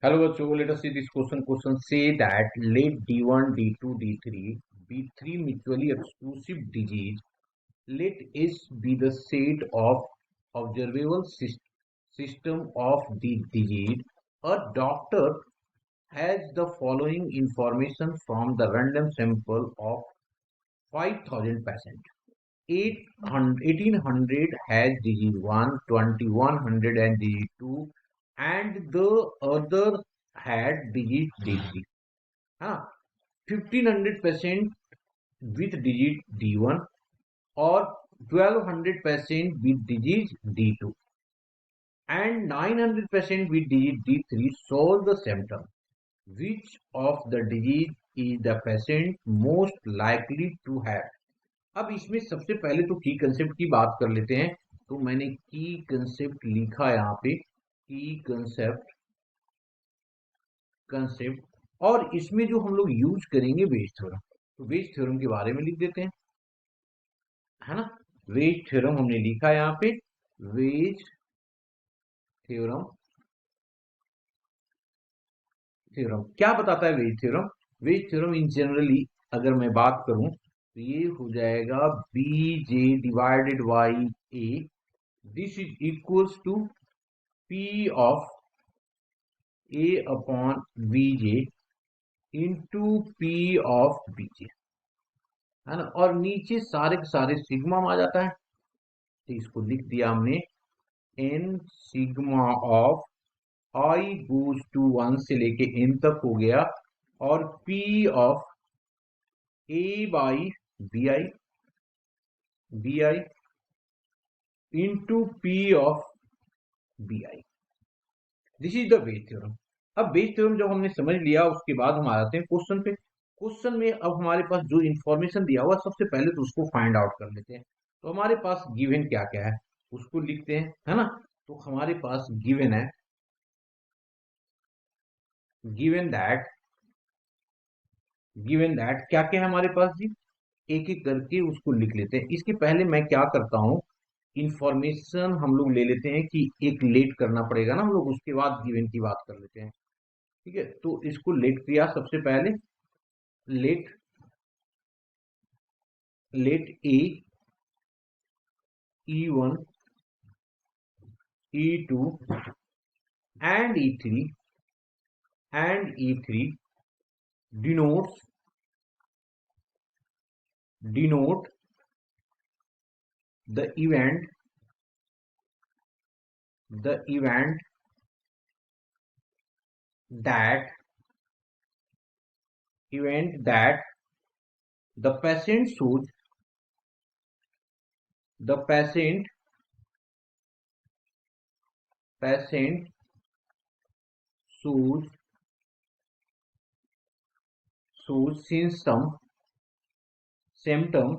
Hello, bachcho. Let us see this question. Question say that let D1, D2, D3 be three mutually exclusive digits. Let S be the set of observable system of the digit. A doctor has the following information from the random sample of 5,000 patients. 1800 has digit 1, 2100 and digit 2, and the other had digit D3. हाँ, 1500% with digit D1 or 1200% with digit D2 and 900% with digit D3. Solve the symptom. Which of the digit is the patient most likely to have? अब इसमें सबसे पहले तो की concept की बात कर लेते हैं। तो मैंने की कंसेप्ट लिखा यहाँ पे, की कंसेप्ट और इसमें जो हम लोग यूज करेंगे वेज थ्योरम, तो वेज थ्योरम के बारे में लिख देते हैं, है ना। वेज थ्योरम हमने लिखा यहाँ पे, वेज थ्योरम। थ्योरम क्या बताता है Bayes theorem? Bayes theorem in generally अगर मैं बात करूं तो ये हो जाएगा B J divided by A, this is equals to P of A upon B J into P of B J, है ना। और नीचे सारे के सारे सिग्मा में आ जाता है, तो इसको लिख दिया हमने N sigma of I goes to 1 से लेके एन तक हो गया, और P of A by B I into P of B I. This is the Bayes theorem. अब बेस थ्योरम जब हमने समझ लिया उसके बाद हम आ जाते हैं क्वेश्चन पे। क्वेश्चन में अब हमारे पास जो इंफॉर्मेशन दिया हुआ सबसे पहले तो उसको फाइंड आउट कर लेते हैं। तो हमारे पास गिवन क्या क्या है उसको लिखते हैं, है ना। तो हमारे पास गिवन है, गिवन दैट, गिवन दैट क्या क्या है हमारे पास जी, एक एक करके उसको लिख लेते हैं। इसके पहले मैं क्या करता हूँ, इंफॉर्मेशन हम लोग ले लेते हैं कि एक लेट करना पड़ेगा ना हम लोग, उसके बाद गिवन की बात कर लेते हैं। ठीक है, तो इसको लेट किया सबसे पहले। Let, let A E1, E2 and E3 denote the event that the patient should, the patient should symptom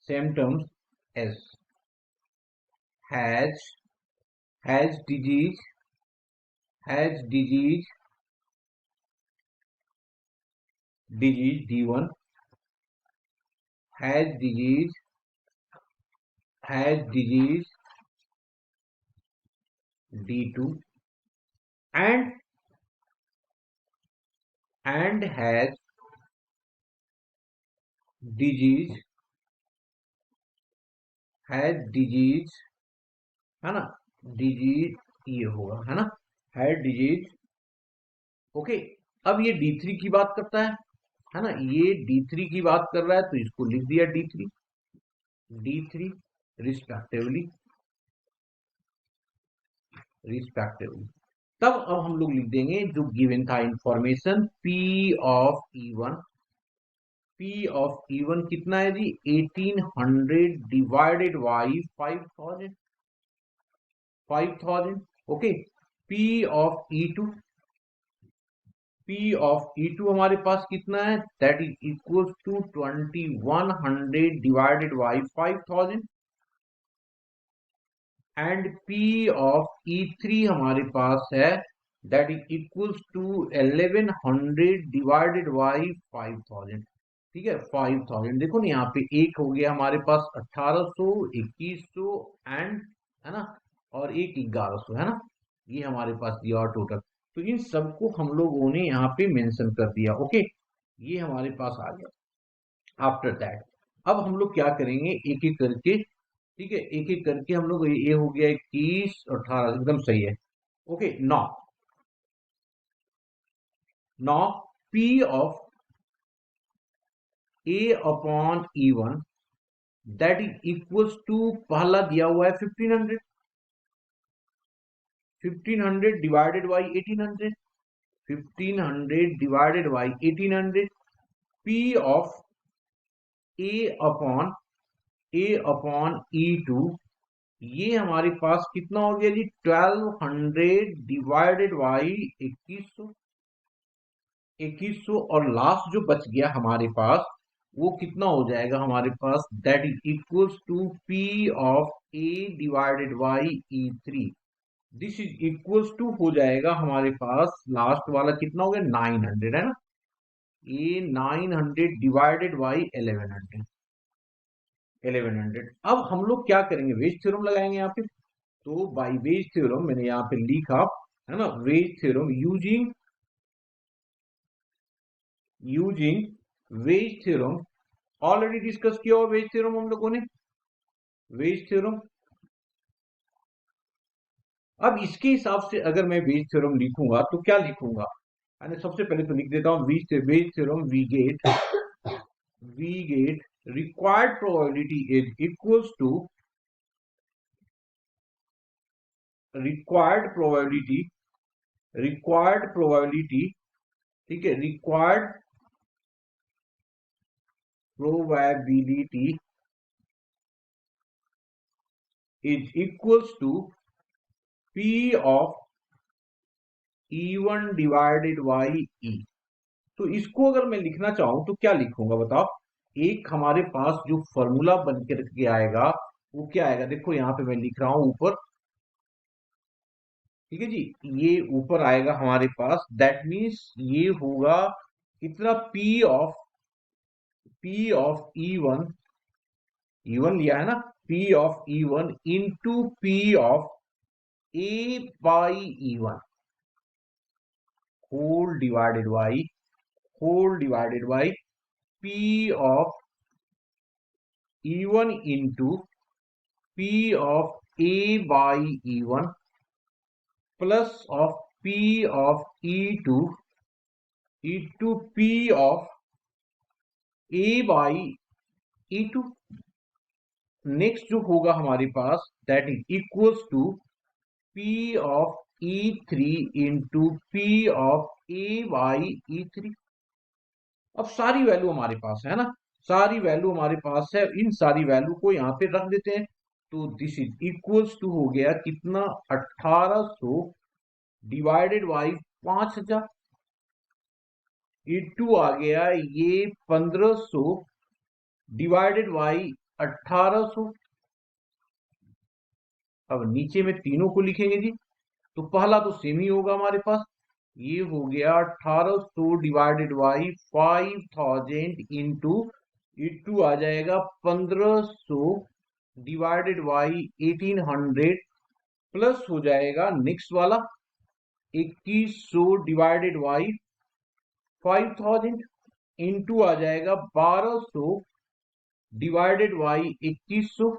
symptoms as has has disease disease D1, has disease D2 and has disease है ना, disease ये होगा, है ना, है disease. Okay, अब ये D3 की बात करता है ना, ये D3 की बात कर रहा है तो इसको लिख दिया D3 रिस्पेक्टिवली। तब अब हम लोग लिख देंगे जो गिवन था information P of E1। P of E1 कितना है जी, 1800 divided by 5000। Okay, P of E2, P of E2 हमारे पास कितना है, that is equal to 2100 divided by 5000, and P of E3 हमारे पास है that is equals to 1100 divided by 5000। ठीक है, 5000 देखो ना, यहाँ पे एक हो गया हमारे पास 1800, 2100 एंड, है ना, और एक 1100 है ना, ये हमारे पास दिया और टोटल। तो इन सबको हम लोगों ने यहाँ पे मेंशन कर दिया। ओके, ये हमारे पास आ गया। आफ्टर दैट अब हम लोग क्या करेंगे, एक एक करके, ठीक है, एक एक करके हम लोग, ये हो गया 21 और 18, एकदम सही है। Okay, now P of A upon E1 that is equals to, पहला दिया हुआ है 1500, 1500 divided by 1800, 1500 divided by 1800, P of A upon E2, ये हमारे पास कितना हो गया जी, 1200 डिवाइडेड बाई 2100, 2100, और लास्ट जो बच गया हमारे पास वो कितना हो जाएगा हमारे पास, that is equals to P of A divided by E3, this is equals to हो जाएगा हमारे पास लास्ट वाला कितना हो गया, 900 है ना, ये 900 डिवाइडेड बाई 1100। अब हम लोग क्या करेंगे, वेज थ्योरम लगाएंगे यहाँ पे। तो बाय वेज थ्योरम मैंने यहाँ पे लिखा है ना, Bayes theorem using Bayes theorem, already discuss किया हुआ वेज थ्योरम हम लोगों ने, वेज थ्योरम। अब इसके हिसाब से अगर मैं वेज थ्योरम लिखूंगा तो क्या लिखूंगा, मैंने सबसे पहले तो लिख देता हूं Bayes theorem, we get required probability is equals to required probability, ठीक है, required probability is equals to P of E1 divided by E। तो इसको अगर मैं लिखना चाहूं तो क्या लिखूंगा बताओ, एक हमारे पास जो फॉर्मूला बन के आएगा वो क्या आएगा, देखो यहाँ पे मैं लिख रहा हूं ऊपर, ठीक है जी, ये ऊपर आएगा हमारे पास, दैट मीन्स ये होगा कितना, P ऑफ E1 लिया है ना, P of E1 into P of A by E1 whole divided by P of E1 into P of A by E1 plus of P of E2 into P of A by E2। Next जो होगा हमारे पास, that is equals to P of E3 into P of A by E3। अब सारी value हमारे पास है ना, सारी वैल्यू हमारे पास है, इन सारी वैल्यू को यहाँ पे रख देते हैं। तो दिस इज इक्वल्स टू हो गया कितना, 1800 डिवाइडेड बाई 5000 इंटू आ गया ये 1500 डिवाइडेड बाई 1800। अब नीचे में तीनों को लिखेंगे जी, तो पहला तो सेम ही होगा हमारे पास, ये हो गया 1800 डिवाइडेड बाई 5000 इंटू इंटू आ जाएगा 1500 डिवाइडेड बाई 1800 प्लस हो जाएगा नेक्स्ट वाला 2100 डिवाइडेड बाई 5000 इंटू आ जाएगा 1200 डिवाइडेड बाई 2100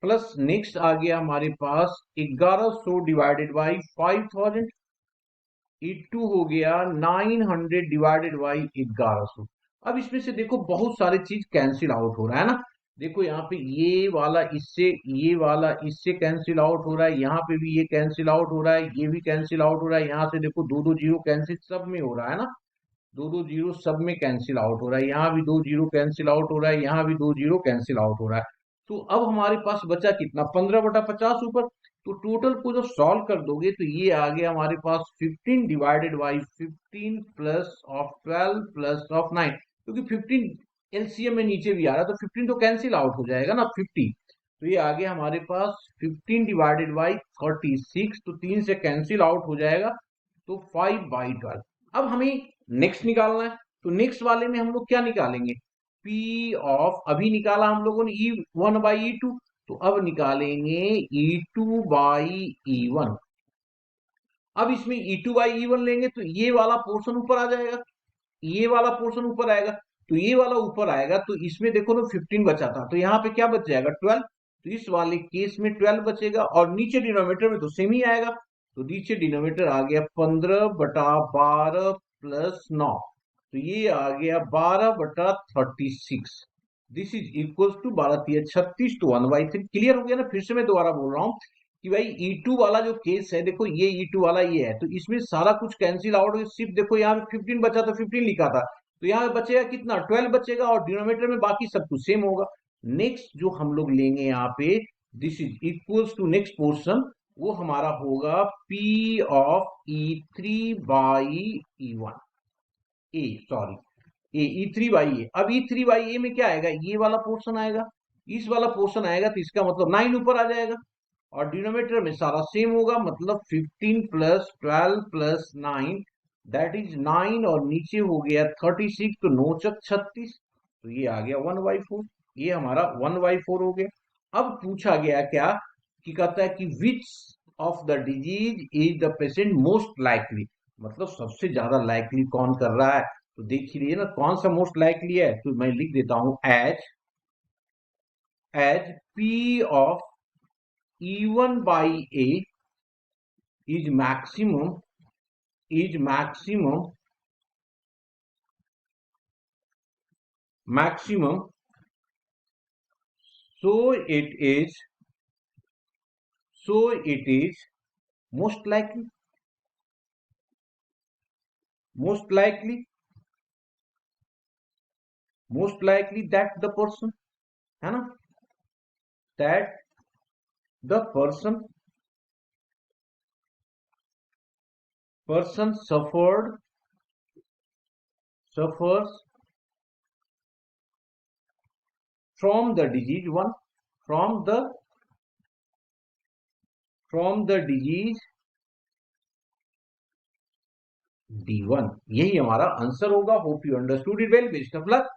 प्लस नेक्स्ट आ गया हमारे पास 1100 डिवाइडेड बाई 5000 इंटू हो गया 900 डिवाइडेड बाई 1100। अब इसमें से देखो बहुत सारे चीज कैंसिल आउट हो रहा है ना, देखो यहाँ पे ये वाला इससे, ये वाला इससे कैंसिल आउट हो रहा है, यहाँ पे भी ये कैंसिल आउट हो रहा है, ये भी कैंसिल आउट हो रहा है, यहाँ से देखो दो दो जीरो कैंसिल सब में हो रहा है ना, दो दो जीरो सब में कैंसिल आउट हो रहा है, यहाँ भी दो जीरो कैंसिल आउट हो रहा है, यहाँ भी दो जीरो कैंसिल आउट हो रहा है। तो अब हमारे पास बचा कितना, 15/50 ऊपर। तो टोटल को जब सॉल्व कर दोगे तो ये आ गया हमारे पास 15 divided by 15 plus of 12 plus of 9, क्योंकि 15 एलसीएम में नीचे भी आ रहा है तो 15 तो कैंसिल आउट हो जाएगा ना 50। तो ये आ गया हमारे पास 15 डिवाइडेड बाई 36, तो 3 से कैंसिल आउट हो जाएगा, तो 5/12। अब हमें नेक्स्ट निकालना है, तो नेक्स्ट वाले में हम लोग क्या निकालेंगे, P ऑफ, अभी निकाला हम लोगों ने E1 बाई E2, तो अब निकालेंगे E2 बाई E1। अब इसमें E2 बाई E1 लेंगे तो ये वाला पोर्शन ऊपर आ जाएगा, ये वाला पोर्शन ऊपर आएगा, तो ये वाला ऊपर आएगा, तो इसमें देखो ना 15 बचा था, तो यहाँ पे क्या बच जाएगा 12। तो इस वाले केस में 12 बचेगा और नीचे डिनोमिनेटर में तो सेम ही आएगा, तो नीचे डिनोमिनेटर आ गया 15/12 प्लस 9, तो ये आ गया 12/36। दिस इज इक्वल्स टू 12×3 = 36, तो 1/3। क्लियर हो गया ना? फिर से मैं दोबारा बोल रहा हूँ कि भाई E2 वाला जो केस है, देखो ये E2 वाला ये है, तो इसमें सारा कुछ कैंसिल आउट, सिर्फ देखो यहाँ पे 15 बचा तो 15 लिखा था, तो यहाँ पे बचेगा कितना 12 बचेगा, और डिनोमिनेटर में बाकी सब कुछ सेम होगा। नेक्स्ट जो हम लोग लेंगे यहाँ पे, this is equals to next portion, वो हमारा होगा P of E3 by E1, uh sorry uh E3 by A. अब E3 बाई ए में क्या आएगा, ये वाला पोर्शन आएगा, इस वाला पोर्शन आएगा, तो इसका मतलब 9 ऊपर आ जाएगा, और डिनोमिनेटर में सारा सेम होगा, मतलब 15 प्लस 12 प्लस 9, दैट इज 9, और नीचे हो गया 36, तो 9×36, तो ये आ गया 1/4। ये हमारा 1/4 हो गया। अब पूछा गया क्या कि कहता है कि which of the disease is the patient most likely, मतलब सबसे ज्यादा लाइकली कौन कर रहा है, तो देख ही लिए ना कौन सा मोस्ट लाइकली है, तो मैं लिख देता हूं as P of E1 by A is maximum, so it is most likely that the person, है ना, that the person suffers from the disease one, from the disease D1। यही हमारा आंसर होगा। Hope you understood it well, best of luck.